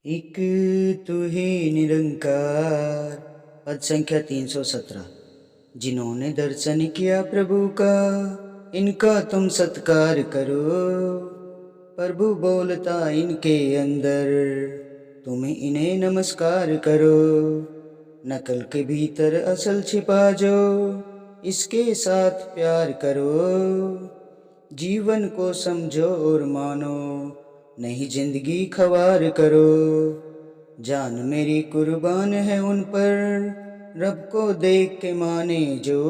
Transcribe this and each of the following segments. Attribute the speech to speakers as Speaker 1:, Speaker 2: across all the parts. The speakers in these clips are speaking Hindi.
Speaker 1: एक तू ही निरंकार। पद संख्या 317। जिन्होंने दर्शन किया प्रभु का, इनका तुम सत्कार करो। प्रभु बोलता इनके अंदर, तुम इन्हें नमस्कार करो। नकल के भीतर असल छिपा जो, इसके साथ प्यार करो। जीवन को समझो और मानो, नहीं जिंदगी खवार करो। जान मेरी कुर्बान है उन पर, रब को देख के माने जो।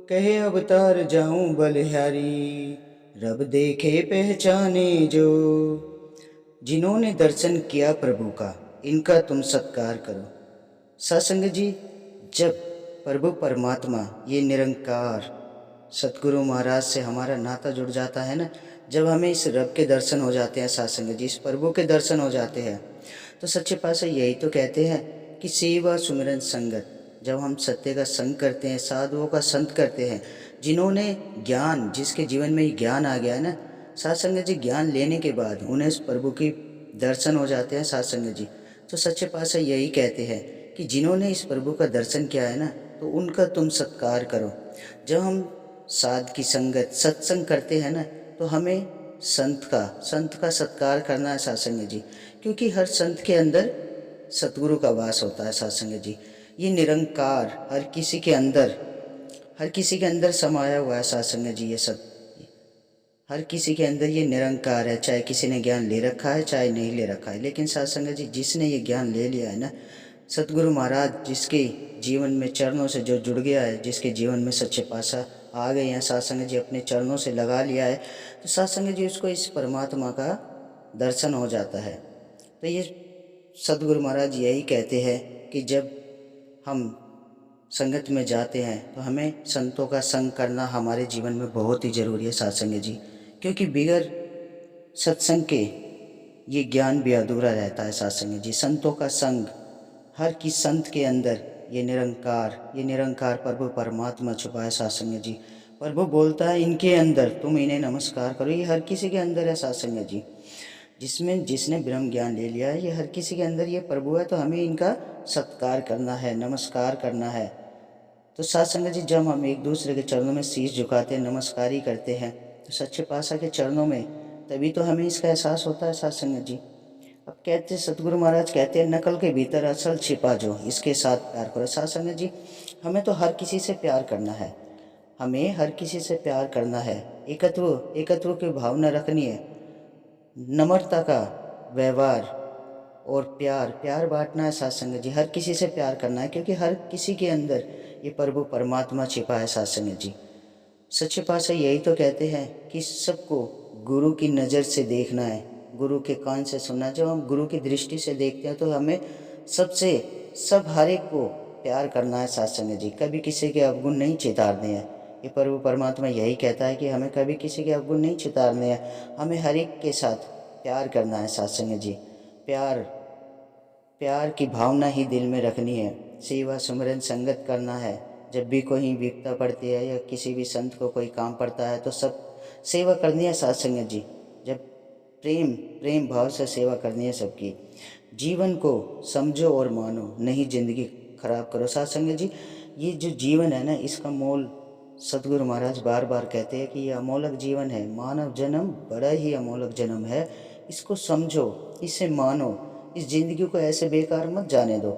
Speaker 1: कहे अवतार जाऊं बलिहारी, रब देखे पहचाने जो। जिन्होंने दर्शन किया प्रभु का, इनका तुम सत्कार करो। सत्संग जी, जब प्रभु परमात्मा ये निरंकार सतगुरु महाराज से हमारा नाता जुड़ जाता है ना, जब हमें इस रब के दर्शन हो जाते हैं, सत्संग जी इस प्रभु के दर्शन हो जाते हैं, तो सच्चे पातशाह यही तो कहते हैं कि सेवा सुमिरन संगत। जब हम सत्य का संग करते हैं, साधुओं का संत करते हैं, जिन्होंने ज्ञान, जिसके जीवन में ज्ञान आ गया है ना, सत्संग जी ज्ञान लेने के बाद उन्हें उस प्रभु की दर्शन हो जाते हैं सत्संग जी। तो सच्चे पातशाह यही कहते हैं कि जिन्होंने इस प्रभु का दर्शन किया है ना, तो उनका तुम सत्कार करो। जब हम साध की संगत सत्संग करते हैं ना, तो हमें संत का सत्कार करना है सत्संग जी, क्योंकि हर संत के अंदर सतगुरु का वास होता है सत्संग जी। ये निरंकार हर किसी के अंदर समाया हुआ है सत्संग जी। ये सब हर किसी के अंदर ये निरंकार है, चाहे किसी ने ज्ञान ले रखा है चाहे नहीं ले रखा है। लेकिन सत्संग जी, जिसने ये ज्ञान ले लिया है ना, सतगुरु महाराज जिसके जीवन में चरणों से जो जुड़ गया है, जिसके जीवन में सच्चे पातशाह आ गए हैं, सत्संग जी अपने चरणों से लगा लिया है, तो सत्संग जी उसको इस परमात्मा का दर्शन हो जाता है। तो ये सतगुरु महाराज यही कहते हैं कि जब हम संगत में जाते हैं तो हमें संतों का संग करना हमारे जीवन में बहुत ही ज़रूरी है सत्संग जी, क्योंकि बगैर सत्संग के ये ज्ञान भी अधूरा रहता है सत्संग जी। संतों का संग, हर किस संत के अंदर ये निरंकार प्रभु परमात्मा छुपा है सत्संग जी। प्रभु बोलता है इनके अंदर, तुम इन्हें नमस्कार करो। ये हर किसी के अंदर है सत्संग जी। जिसमें जिसने ब्रह्म ज्ञान ले लिया है, ये हर किसी के अंदर ये प्रभु है, तो हमें इनका सत्कार करना है, नमस्कार करना है। तो सत्संग जी, जब हम एक दूसरे के चरणों में शीश झुकाते हैं, नमस्कार ही करते हैं, तो सच्चे पातशाह के चरणों में, तभी तो हमें इसका एहसास होता है सत्संग जी। अब कहते सतगुरु महाराज कहते हैं, नकल के भीतर असल छिपा जो, इसके साथ प्यार करो। सत्संग जी, हमें तो हर किसी से प्यार करना है, हमें हर किसी से प्यार करना है। एकत्व की भावना रखनी है, नम्रता का व्यवहार और प्यार प्यार बांटना है सत्संग जी। हर किसी से प्यार करना है, क्योंकि हर किसी के अंदर ये प्रभु परमात्मा छिपा है सत्संग जी। सच्चे पातशाह यही तो कहते हैं कि सबको गुरु की नज़र से देखना है, गुरु के कान से सुनना है। जब हम गुरु की दृष्टि से देखते हैं तो हमें सबसे सब हर एक को प्यार करना है सत्संग जी। कभी किसी के अवगुण नहीं चितारने हैं। ये प्रभु परमात्मा यही कहता है कि हमें कभी किसी के अवगुण नहीं चितारने हैं, हमें हर एक के साथ प्यार करना है सत्संग जी। प्यार प्यार की भावना ही दिल में रखनी है, सेवा सुमिरन संगत करना है। जब भी कोई विपदा पड़ती है या किसी भी संत को कोई काम पड़ता है, तो सब सेवा करनी है सत्संग जी। जब प्रेम प्रेम भाव से सेवा करनी है सबकी। जीवन को समझो और मानो, नहीं जिंदगी खराब करो सत्संग जी। ये जो जीवन है ना, इसका मोल सतगुरु महाराज बार बार कहते हैं कि ये अमोलक जीवन है। मानव जन्म बड़ा ही अमोलक जन्म है, इसको समझो, इसे मानो, इस जिंदगी को ऐसे बेकार मत जाने दो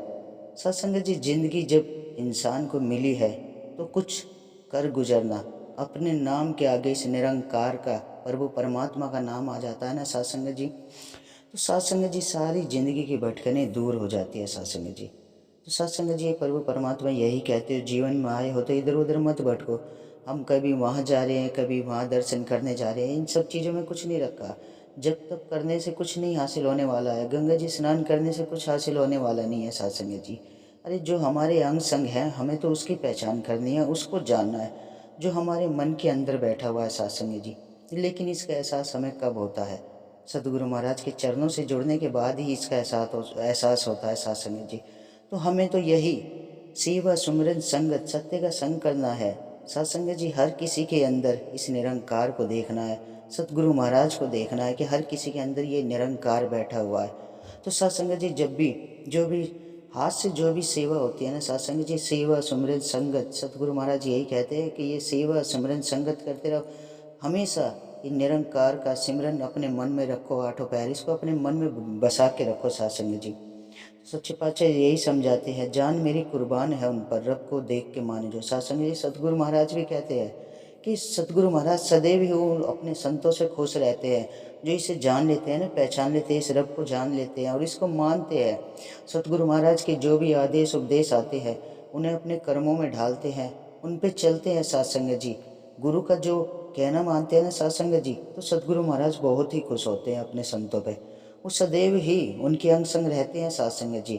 Speaker 1: सत्संग जी। जिंदगी जब इंसान को मिली है तो कुछ कर गुजरना। अपने नाम के आगे इस निरंकार का, प्रभु परमात्मा का नाम आ जाता है ना सत्संग जी, तो सत्संग जी सारी जिंदगी की भटकने दूर हो जाती है सत्संग जी। तो सत्संग जी, प्रभु परमात्मा यही कहते हो, जीवन में आए हो तो इधर उधर मत भटको। हम कभी वहाँ जा रहे हैं, कभी वहाँ दर्शन करने जा रहे हैं, इन सब चीज़ों में कुछ नहीं रखा। जब तक करने से कुछ नहीं हासिल होने वाला है, गंगा जी स्नान करने से कुछ हासिल होने वाला नहीं है सत्संग जी। अरे जो हमारे अंग संग है, हमें तो उसकी पहचान करनी है, उसको जानना है, जो हमारे मन के अंदर बैठा हुआ है सत्संग जी। लेकिन इसका एहसास हमें कब होता है? सतगुरु महाराज के चरणों से जुड़ने के बाद ही इसका एहसास होता है सत्संग जी। तो हमें तो यही सेवा सुमिरन संगत, सत्य का संग करना है सत्संग जी। हर किसी के अंदर इस निरंकार को देखना है, सतगुरु महाराज को देखना है कि हर किसी के अंदर ये निरंकार बैठा हुआ है। तो साथ संगत जी जब भी जो भी हाथ से जो भी सेवा होती है ना साथ संगत जी, सेवा सुमरन संगत, सतगुरु महाराज यही कहते हैं कि ये सेवा सुमरन संगत करते रहो हमेशा। ये निरंकार का सिमरन अपने मन में रखो, आठों पैर इसको अपने मन में बसा के रखो साथ संगत जी। सच्चे पातशाह यही समझाते हैं, जान मेरी कुर्बान है उन पर, रब को देख के माने जो। साथ संगत जी सतगुरु महाराज भी कहते हैं कि सतगुरु महाराज सदैव ही वो अपने संतों से खुश रहते हैं जो इसे जान लेते हैं ना, पहचान लेते हैं, इस रब को जान लेते हैं और इसको मानते हैं। सतगुरु महाराज के जो भी आदेश उपदेश आते हैं उन्हें अपने कर्मों में ढालते हैं, उन पे चलते हैं साथ संगत जी। गुरु का जो कहना मानते हैं ना साथ संगत जी, तो सतगुरु महाराज बहुत ही खुश होते हैं अपने संतों पे। वो सदैव ही उनके अंग संग रहते हैं साथ संगत जी,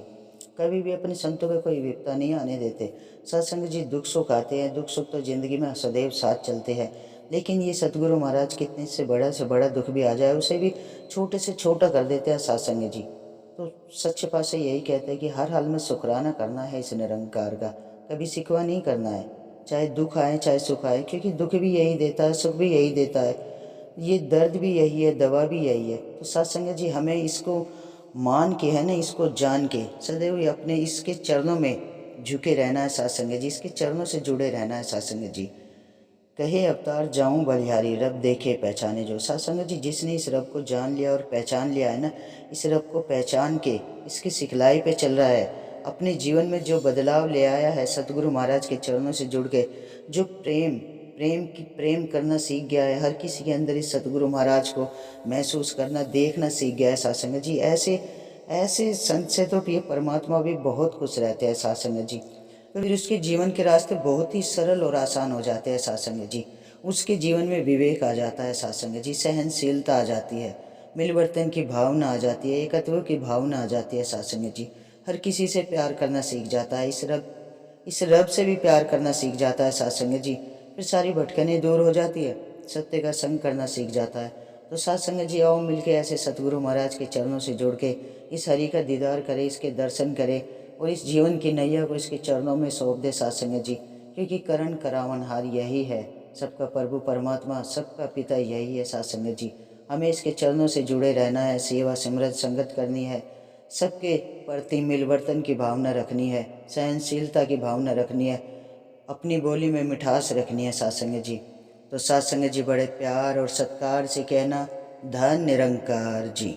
Speaker 1: कभी भी अपने संतों पे कोई विपदा नहीं आने देते। सत्संग जी दुख सुख आते हैं, दुख सुख तो ज़िंदगी में सदैव साथ चलते हैं, लेकिन ये सतगुरु महाराज कितने से बड़ा दुख भी आ जाए उसे भी छोटे से छोटा कर देते हैं सत्संग जी। तो सच्चे पातशाह यही कहते हैं कि हर हाल में शुक्राना करना है इस निरंकार का, कभी शिकवा नहीं करना है, चाहे दुख आए चाहे सुख आए, क्योंकि दुख भी यही देता है, सुख भी यही देता है, ये दर्द भी यही है, दवा भी यही है। तो सत्संग जी हमें इसको मान के है ना, इसको जान के सदैव अपने इसके चरणों में झुके रहना है सत्संग जी, इसके चरणों से जुड़े रहना है सत्संग जी। कहे अवतार जाऊं बलिहारी, रब देखे पहचाने जो। सत्संग जी जिसने इस रब को जान लिया और पहचान लिया है ना, इस रब को पहचान के इसकी सिखलाई पे चल रहा है, अपने जीवन में जो बदलाव ले आया है सतगुरु महाराज के चरणों से जुड़ के, जो प्रेम करना सीख गया है, हर किसी के अंदर इस सतगुरु महाराज को महसूस करना देखना सीख गया है सत्संग जी। ऐसे ऐसे संत से तो ये परमात्मा भी बहुत खुश रहते हैं सत्संग जी। तो फिर उसके जीवन के रास्ते बहुत ही सरल और आसान हो जाते हैं सत्संग जी। उसके जीवन में विवेक आ जाता है सत्संग जी, सहनशीलता आ जाती है, मिलवर्तन की भावना आ जाती है, एकत्व की भावना आ जाती है सत्संग जी। हर किसी से प्यार करना सीख जाता है, इस रब से भी प्यार करना सीख जाता है सत्संग जी। फिर सारी भटकने दूर हो जाती है, सत्य का संग करना सीख जाता है। तो सत्संग जी आओ मिलके ऐसे सतगुरु महाराज के चरणों से जुड़ के इस हरि का दीदार करें, इसके दर्शन करें और इस जीवन की नैया को इसके चरणों में सौंप दे सत्संग जी। क्योंकि करण करावनहार यही है, सबका प्रभु परमात्मा सबका पिता यही है सत्संग जी। हमें इसके चरणों से जुड़े रहना है, सेवा सिमरन संगत करनी है, सबके प्रति मिलवर्तन की भावना रखनी है, सहनशीलता की भावना रखनी है, अपनी बोली में मिठास रखनी है सत्संग जी। तो सत्संग जी बड़े प्यार और सत्कार से कहना, धन निरंकार जी।